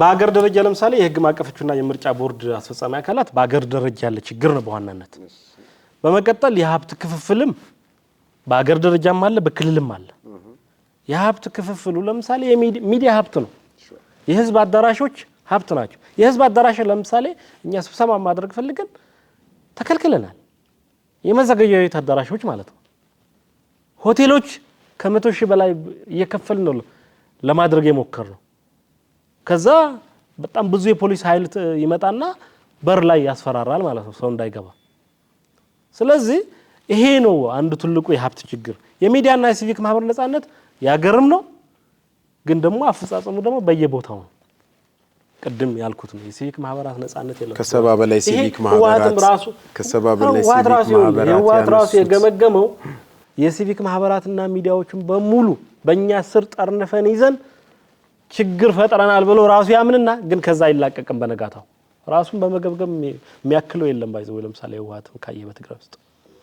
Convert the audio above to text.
በአገር ደረጃ ለምሳሌ የህግ ማቀፈችና የምርጫ ቦርድ አስፈጻሚ አካላት በአገር ደረጃ ያለ ችግር ነው በዋናነት በመቀጠል የሀብት ክፍፍልም በአገር ደረጃም አለ በክልልም አለ የሀብት ክፍፍሉ ለምሳሌ የሚዲያ ሀብት ነው የህዝብ አዳራሾች ሀብት ናቸው የህዝብ አዳራሽ ለምሳሌ እኛ ስብሰባ ማድረግ ፈልገን ተከልክለናል የመዘገጃ ቤት አዳራሾች ማለት ነው ሆቴሎች ከ100,000 በላይ እየከፈልን ነው ለማድረግ የሞከርነው ከዛ በጣም ብዙ የፖሊስ ኃይል ይመጣና በር ላይ ያስፈራራል ማለት ነው ሰው እንዳይገባ ስለዚህ ይሄ ነው አንዱ ትልቁ የሀብት ችግር የሚዲያና የሲቪክ ማህበር ነጻነት ያገርም ነው ግን ደግሞ አፈጻጸሙ ደግሞ በየቦታው ነው ቅድም ያልኩት ነው የሲቪክ ማህበራት ነጻነት የለም ከሰባ በላይ ሲቪክ ማህበራት ከሰባ በላይ ሲቪክ ማህበራት ራሱ የገመገመው የሲቪክ ማህበራትና ሚዲያዎችን በሙሉ በእኛ ስር ጠርነፈን ይዘን ችግር ፈጥረናል ብሎ ራሱ ያምንና ግን ከዛ ይላቀቅም በነጋታው ራሱን በመገብገብ የሚያክለው የለም ባይዘው ለምሳሌ ህወሓትም ካየ በትግራይ ውስጥ